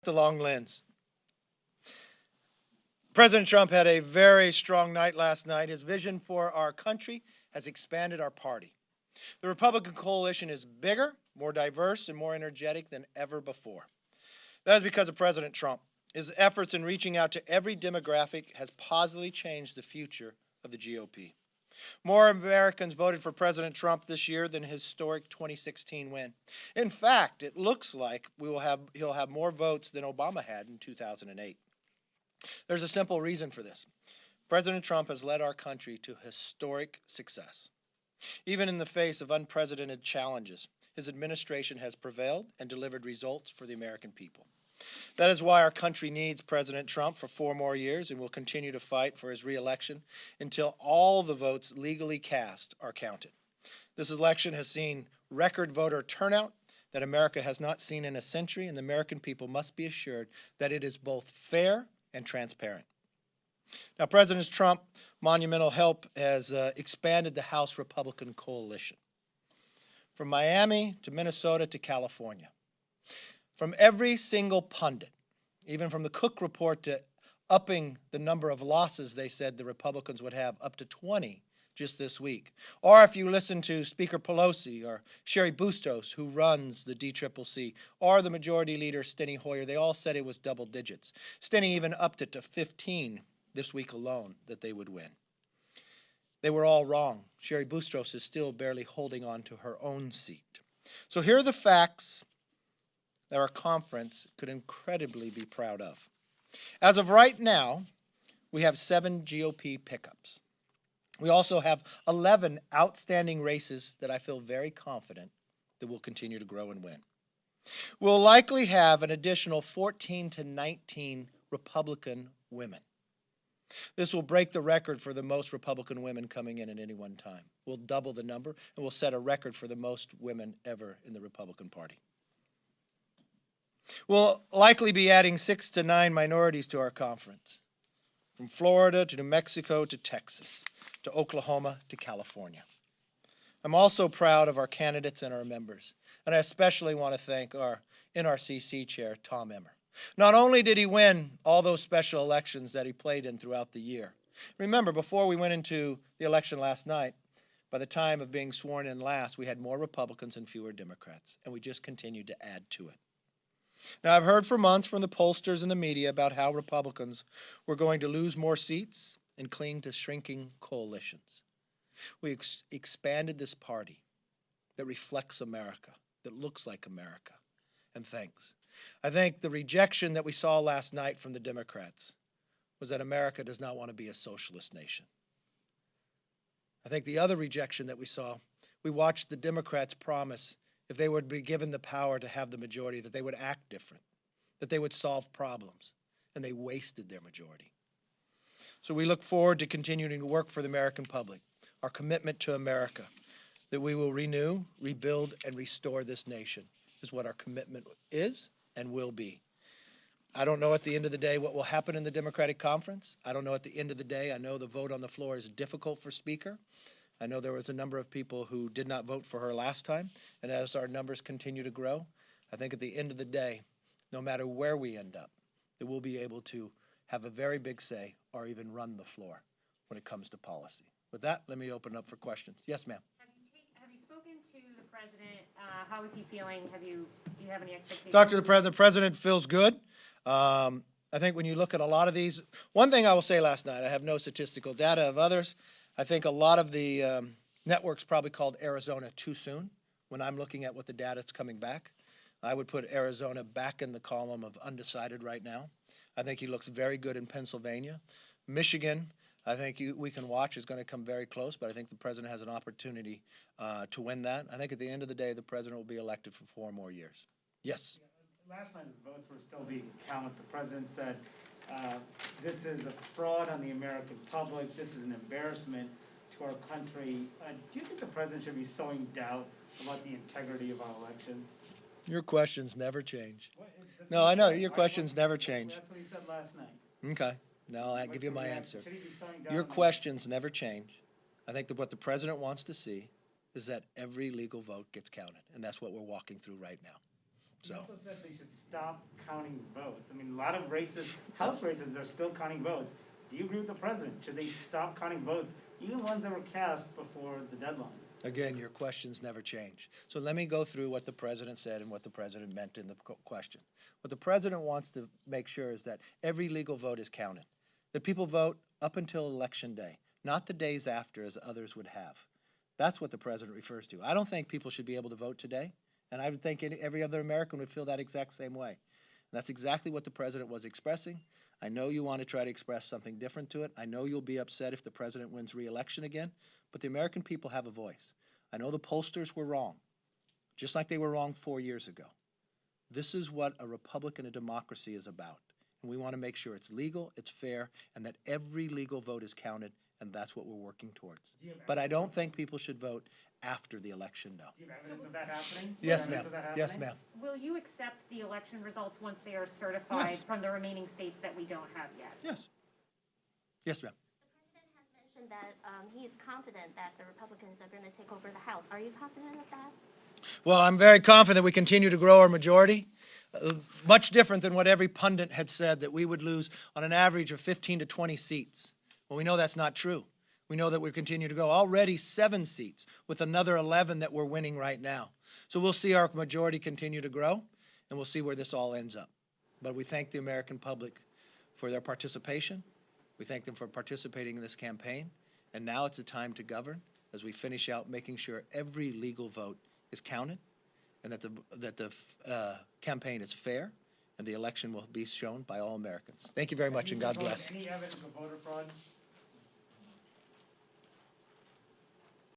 the long lens. President Trump had a very strong night last night. His vision for our country has expanded our party. The Republican coalition is bigger, more diverse, and more energetic than ever before. That is because of President Trump. His efforts in reaching out to every demographic has positively changed the future of the GOP. More Americans voted for President Trump this year than his historic 2016 win. In fact, it looks like he'll have more votes than Obama had in 2008. There's a simple reason for this. President Trump has led our country to historic success. Even in the face of unprecedented challenges, his administration has prevailed and delivered results for the American people. That is why our country needs President Trump for 4 more years and will continue to fight for his re-election until all the votes legally cast are counted. This election has seen record voter turnout that America has not seen in a century, and the American people must be assured that it is both fair and transparent. Now, President Trump's monumental help has expanded the House Republican coalition. From Miami to Minnesota to California. From every single pundit, even from the Cook Report to upping the number of losses they said the Republicans would have up to 20 just this week. Or if you listen to Speaker Pelosi or Sherry Bustos, who runs the DCCC, or the Majority Leader Steny Hoyer, they all said it was double digits. Steny even upped it to 15 this week alone that they would win. They were all wrong. Sherry Bustos is still barely holding on to her own seat. So here are the facts that our conference could incredibly be proud of. As of right now, we have 7 GOP pickups. We also have 11 outstanding races that I feel very confident that will continue to grow and win. We'll likely have an additional 14 to 19 Republican women. This will break the record for the most Republican women coming in at any one time. We'll double the number, and we'll set a record for the most women ever in the Republican Party. We'll likely be adding 6 to 9 minorities to our conference, from Florida to New Mexico to Texas, to Oklahoma to California. I'm also proud of our candidates and our members, and I especially want to thank our NRCC chair, Tom Emmer. Not only did he win all those special elections that he played in throughout the year. Remember, before we went into the election last night, by the time of being sworn in last, we had more Republicans and fewer Democrats, and we just continued to add to it. Now, I've heard for months from the pollsters and the media about how Republicans were going to lose more seats and cling to shrinking coalitions. We expanded this party that reflects America, that looks like America, and thanks. I think the rejection that we saw last night from the Democrats was that America does not want to be a socialist nation. I think the other rejection that we saw, we watched the Democrats promise if they would be given the power to have the majority, that they would act different, that they would solve problems, and they wasted their majority. So we look forward to continuing to work for the American public, our commitment to America, that we will renew, rebuild, and restore this nation is what our commitment is and will be. I don't know at the end of the day what will happen in the Democratic Conference. I don't know at the end of the day. I know the vote on the floor is difficult for Speaker. I know there was a number of people who did not vote for her last time, and as our numbers continue to grow, I think at the end of the day, no matter where we end up, that we'll be able to have a very big say or even run the floor when it comes to policy. With that, let me open up for questions. Yes, ma'am. Have you spoken to the president? How is he feeling? Do you have any expectations? Talk to the president. The president feels good. I think when you look at a lot of these, one thing I will say last night, I have no statistical data of others. I think a lot of the networks probably called Arizona too soon. When I'm looking at what the data is coming back, I would put Arizona back in the column of undecided right now. I think he looks very good in Pennsylvania. Michigan, I think we can watch, is going to come very close, but I think the president has an opportunity to win that. I think at the end of the day, the president will be elected for 4 more years. Yes? Last night, his votes were still being counted. The president said, this is a fraud on the American public. This is an embarrassment to our country. Do you think the president should be sowing doubt about the integrity of our elections? Your questions never change. No, I know. Your questions never change. That's what he said last night. Okay. Now I'll give you my answer. Should he be sowing doubt? Your questions never change. I think that what the president wants to see is that every legal vote gets counted, and that's what we're walking through right now. You So, also said they should stop counting votes. I mean, a lot of races, House races, they're still counting votes. Do you agree with the president? Should they stop counting votes, even ones that were cast before the deadline? again, your questions never change. So let me go through what the president said and what the president meant in the question. What the president wants to make sure is that every legal vote is counted, that people vote up until election day, not the days after as others would have. That's what the president refers to. I don't think people should be able to vote today, and I would think every other American would feel that exact same way. And that's exactly what the president was expressing. I know you want to try to express something different to it. I know you'll be upset if the president wins re-election again, but the American people have a voice. I know the pollsters were wrong, just like they were wrong 4 years ago. This is what a republic and a democracy is about. And we want to make sure it's legal, it's fair, and that every legal vote is counted, and that's what we're working towards. But I don't think people should vote after the election, no. Do you have evidence of that happening? Yes, Evidence ma'am. of that Yes, happening? ma'am. Will you accept the election results once they are certified Yes. from the remaining states that we don't have yet? Yes. Yes, ma'am. The president has mentioned that he is confident that the Republicans are going to take over the House. Are you confident of that? Well, I'm very confident we continue to grow our majority. Much different than what every pundit had said, that we would lose on an average of 15 to 20 seats. Well, we know that's not true. We know that we continue to grow. Already 7 seats, with another 11 that we're winning right now. So we'll see our majority continue to grow, and we'll see where this all ends up. But we thank the American public for their participation. We thank them for participating in this campaign. And now it's the time to govern as we finish out making sure every legal vote is counted, and that the campaign is fair, and the election will be shown by all Americans. Thank you very much, and God bless. Any evidence of voter fraud?